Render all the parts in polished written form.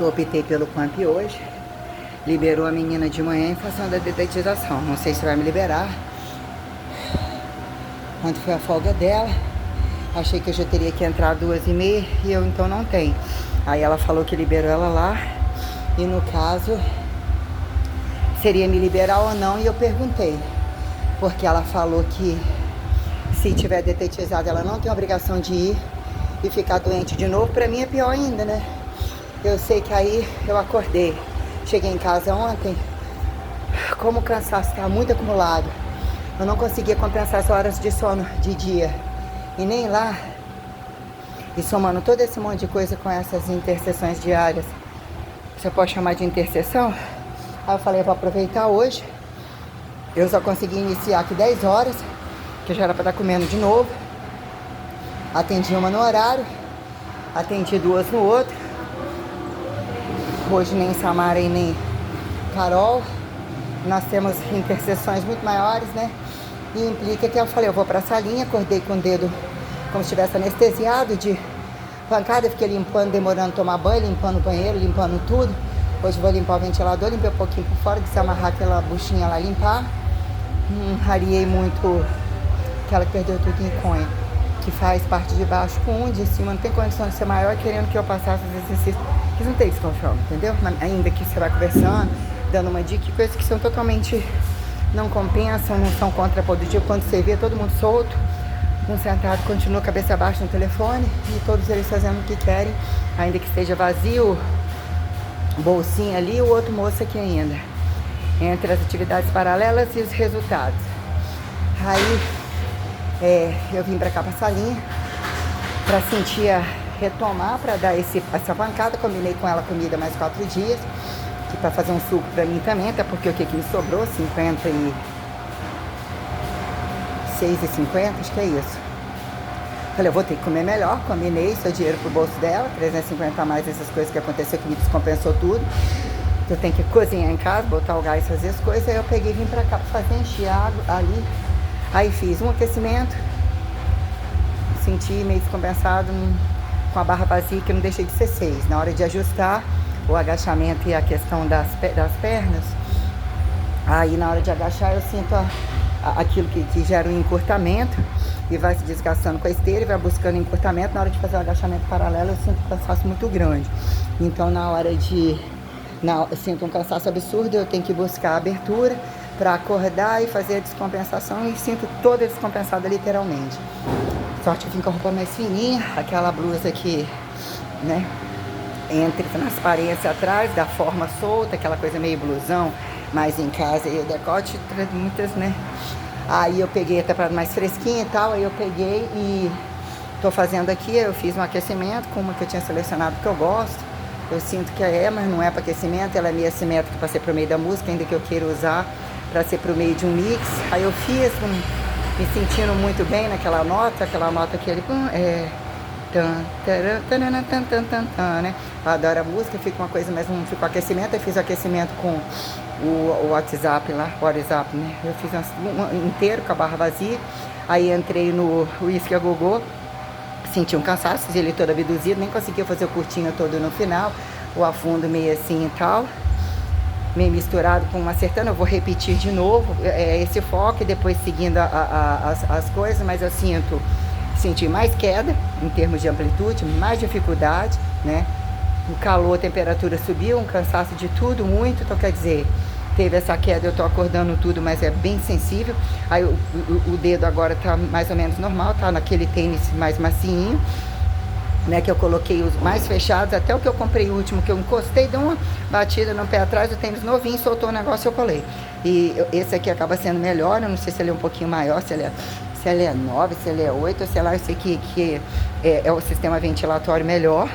Eu optei pelo Pump hoje. Liberou a menina de manhã em função da dedetização. Não sei se vai me liberar. Quanto foi a folga dela? Achei que eu já teria que entrar 2h30 e eu então não tenho. Aí ela falou que liberou ela lá. E no caso, seria me liberar ou não? E eu perguntei. Porque ela falou que se tiver detetizado, ela não tem obrigação de ir e ficar doente de novo. Pra mim é pior ainda, né? Eu sei que aí eu acordei. Cheguei em casa ontem, como o cansaço estava muito acumulado, eu não conseguia compensar as horas de sono de dia. E nem lá, e somando todo esse monte de coisa com essas interseções diárias, você pode chamar de interseção? Aí eu falei, eu vou aproveitar hoje. Eu só consegui iniciar aqui 10 horas, que eu já era para estar comendo de novo. Atendi uma no horário, atendi 2 no outro. Hoje nem Samara e nem Carol. Nós temos interseções muito maiores, né? E implica que eu falei, eu vou pra salinha, acordei com o dedo como se estivesse anestesiado de pancada. Fiquei limpando, demorando tomar banho, limpando o banheiro, limpando tudo. Hoje vou limpar o ventilador, limpei um pouquinho por fora, de se amarrar aquela buchinha lá, limpar. Rariei muito aquela que perdeu tudo em conha, que faz parte de baixo com um, de cima não tem condição de ser maior, querendo que eu passasse os exercícios. Que não tem desconforto, entendeu? Ainda que você vai conversando, dando uma dica, coisas que são totalmente não compensam, não são contraprodutivas. Quando você vê todo mundo solto, um sentado continua cabeça baixa no telefone e todos eles fazendo o que querem, ainda que esteja vazio, bolsinha ali, o outro moço aqui ainda. Entre as atividades paralelas e os resultados. Aí eu vim pra cá pra salinha pra sentir retomar, para dar essa pancada. Combinei com ela comida mais 4 dias, que para fazer um suco para mim também, até porque o que me sobrou, 56,50, acho que é isso. Falei, eu vou ter que comer melhor, combinei, isso é dinheiro pro bolso dela, 350 a mais, essas coisas que aconteceu que me descompensou tudo. Eu tenho que cozinhar em casa, botar o gás, fazer as coisas. Aí eu peguei e vim pra cá pra fazer, encher água ali. Aí fiz um aquecimento, senti meio descompensado, com a barra vazia, que eu não deixei de ser 6. Na hora de ajustar o agachamento e a questão das pernas, aí na hora de agachar eu sinto aquilo que gera um encurtamento e vai se desgastando com a esteira e vai buscando encurtamento. Na hora de fazer o agachamento paralelo eu sinto um cansaço muito grande. Então eu sinto um cansaço absurdo, eu tenho que buscar a abertura para acordar e fazer a descompensação e sinto toda descompensada literalmente. Sorte que vim com a roupa mais fininha, aquela blusa que, né, entre transparência atrás, da forma solta, aquela coisa meio blusão, mas em casa e o decote, muitas, né. Aí eu peguei até para mais fresquinha e tal, aí eu peguei e tô fazendo aqui, eu fiz um aquecimento com uma que eu tinha selecionado que eu gosto. Eu sinto que mas não é para aquecimento, ela é meio assimétrica para ser pro meio da música, ainda que eu queira usar para ser pro meio de um mix. Aí eu fiz me sentindo muito bem naquela nota, que ele né? Eu adoro a música, fica uma coisa, mas não fica o aquecimento. Eu fiz o aquecimento com o WhatsApp lá, né? Eu fiz um inteiro com a barra vazia. Aí entrei no Whisky a Gogô, senti um cansaço, fiz ele todo abduzido, nem conseguia fazer o curtinho todo no final, o afundo meio assim e tal, meio misturado com uma sertana. Eu vou repetir de novo esse foco e depois seguindo as coisas, mas eu senti mais queda em termos de amplitude, mais dificuldade, né? O calor, a temperatura subiu, um cansaço de tudo, muito. Então quer dizer, teve essa queda, eu tô acordando tudo, mas é bem sensível. Aí o dedo agora tá mais ou menos normal, tá naquele tênis mais macinho, né, que eu coloquei os mais fechados, até o que eu comprei o último, que eu encostei, dei uma batida no pé atrás, o tênis novinho, soltou o negócio e eu colei. E esse aqui acaba sendo melhor, eu não sei se ele é um pouquinho maior, se ele é 9, se ele é 8, sei lá, eu sei que é o sistema ventilatório melhor,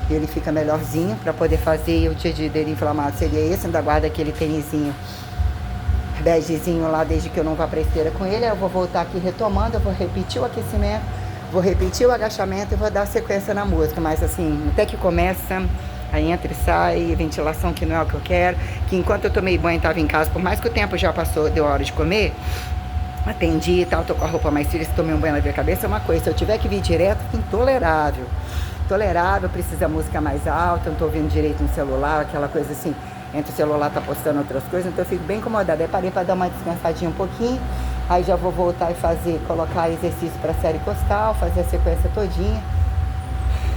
ele fica melhorzinho para poder fazer. O dia de dedo inflamado seria esse, ainda guarda aquele tênisinho begezinho lá, desde que eu não vá pra esteira com ele. Aí eu vou voltar aqui retomando, eu vou repetir o aquecimento, vou repetir o agachamento e vou dar sequência na música, mas assim, até que começa, aí entra e sai, ventilação que não é o que eu quero, que enquanto eu tomei banho e tava em casa, por mais que o tempo já passou, deu hora de comer, atendi e tal, tô com a roupa mais fria, se tomei um banho, lavei a cabeça, é uma coisa. Se eu tiver que vir direto, intolerável. tolerável, precisa música mais alta, não tô ouvindo direito no celular, aquela coisa assim, entre o celular tá postando outras coisas, então eu fico bem incomodada. Aí parei para dar uma descansadinha um pouquinho, aí já vou voltar e colocar exercício para série costal, fazer a sequência todinha.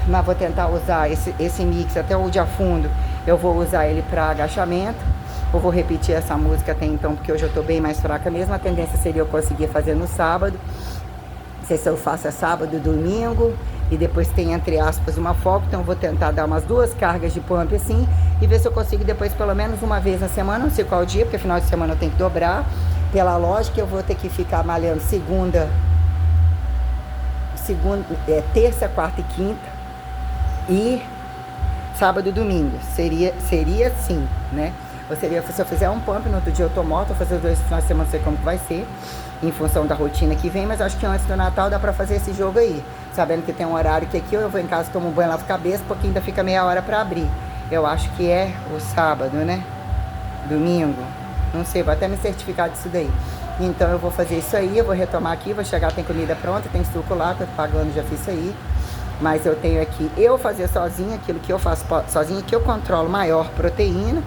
Mas vou tentar usar esse mix até o de a fundo, eu vou usar ele para agachamento. Eu vou repetir essa música até então, porque hoje eu tô bem mais fraca mesmo. A tendência seria eu conseguir fazer no sábado. Não sei se eu faço sábado, domingo, e depois tem, entre aspas, uma folga. Então eu vou tentar dar umas 2 cargas de pump assim, e ver se eu consigo depois pelo menos uma vez na semana, não sei qual dia, porque final de semana eu tenho que dobrar. Pela lógica, eu vou ter que ficar malhando terça, quarta e quinta, e sábado e domingo. Seria assim, né? Ou seria, se eu fizer um pump, no outro dia eu tô morta, vou fazer os 2 finais de semana, não sei como que vai ser, em função da rotina que vem, mas acho que antes do Natal dá pra fazer esse jogo aí, sabendo que tem um horário que aqui eu vou em casa, tomo um banho, lavo a cabeça, porque ainda fica meia hora pra abrir. Eu acho que é o sábado, né? Domingo, não sei, vou até me certificar disso daí. Então eu vou fazer isso aí, eu vou retomar aqui, vou chegar, tem comida pronta, tem suco lá, que eu tô pagando, já fiz isso aí. Mas eu tenho aqui, eu fazer sozinha, aquilo que eu faço sozinha, que eu controlo maior proteína,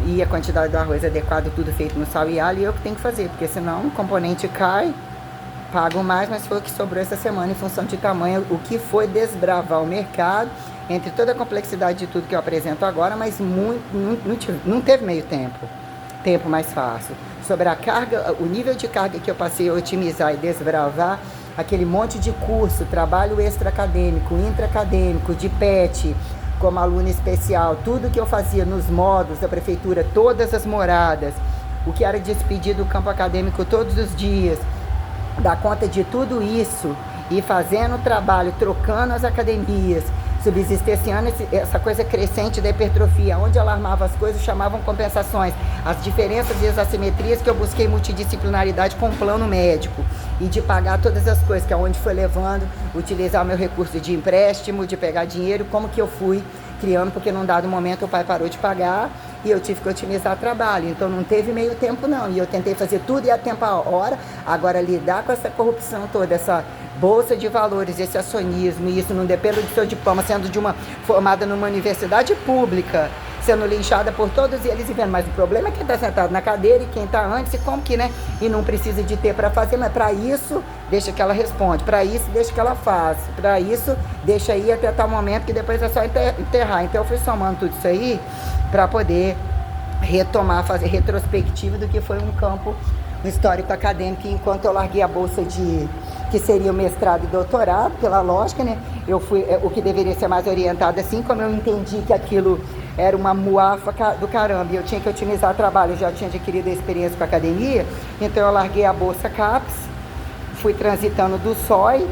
e a quantidade do arroz adequado, tudo feito no sal e alho, e eu que tenho que fazer, porque senão o componente cai, pago mais, mas foi o que sobrou essa semana em função de tamanho, o que foi desbravar o mercado, entre toda a complexidade de tudo que eu apresento agora, mas não teve meio tempo mais fácil. Sobre a carga, o nível de carga que eu passei a otimizar e desbravar, aquele monte de curso, trabalho extra-acadêmico, intra-acadêmico, de PET, como aluna especial, tudo que eu fazia nos módulos da prefeitura, todas as moradas, o que era despedir do campo acadêmico todos os dias, dar conta de tudo isso e fazendo o trabalho, trocando as academias, subsistenciando essa coisa crescente da hipertrofia, onde alarmava as coisas, chamavam compensações, as diferenças e as assimetrias que eu busquei multidisciplinaridade com o plano médico e de pagar todas as coisas, que é onde foi levando, utilizar o meu recurso de empréstimo, de pegar dinheiro, como que eu fui criando, porque num dado momento o pai parou de pagar e eu tive que otimizar trabalho, então não teve meio tempo não, e eu tentei fazer tudo e a tempo a hora. Agora lidar com essa corrupção toda, essa bolsa de valores, esse acionismo, e isso não depende do seu diploma, sendo formada numa universidade pública, sendo linchada por todos eles e vendo, mas o problema é quem está sentado na cadeira e quem está antes, e como que, né, e não precisa de ter para fazer, mas para isso, deixa que ela responde, para isso, deixa que ela faça, para isso, deixa aí até tal momento que depois é só enterrar. Então eu fui somando tudo isso aí para poder retomar, fazer retrospectiva do que foi um campo histórico acadêmico, enquanto eu larguei a bolsa que seria o mestrado e doutorado, pela lógica, né, eu fui o que deveria ser mais orientado, assim como eu entendi que aquilo era uma muafa do caramba, e eu tinha que otimizar o trabalho, eu já tinha adquirido a experiência com a academia, então eu larguei a bolsa CAPES, fui transitando do SOI,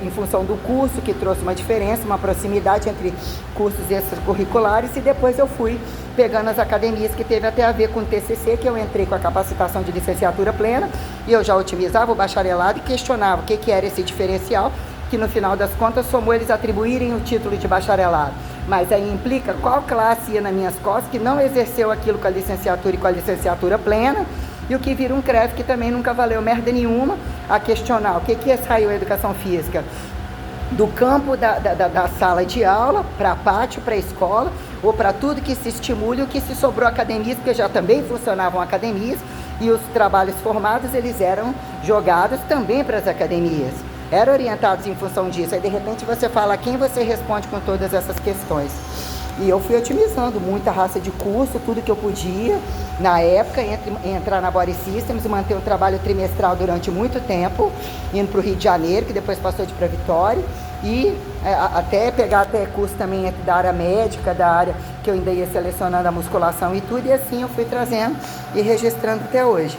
em função do curso, que trouxe uma diferença, uma proximidade entre cursos extracurriculares, e depois eu fui pegando as academias que teve até a ver com o TCC, que eu entrei com a capacitação de licenciatura plena, e eu já otimizava o bacharelado e questionava o que era esse diferencial, que no final das contas somou eles atribuírem o título de bacharelado. Mas aí implica qual classe ia nas minhas costas, que não exerceu aquilo com a licenciatura e com a licenciatura plena, e o que vira um CREF que também nunca valeu merda nenhuma, a questionar o que saiu a educação física do campo da sala de aula, para pátio, para escola, ou para tudo que se estimule, o que se sobrou academias, porque já também funcionavam academias, e os trabalhos formados, eles eram jogados também para as academias, eram orientados em função disso. Aí de repente você fala a quem você responde com todas essas questões. E eu fui otimizando muita raça de curso, tudo que eu podia, na época, entrar na Body Systems e manter o trabalho trimestral durante muito tempo, indo para o Rio de Janeiro, que depois passou para Vitória, e até pegar curso também da área médica, da área que eu ainda ia selecionando a musculação e tudo, e assim eu fui trazendo e registrando até hoje.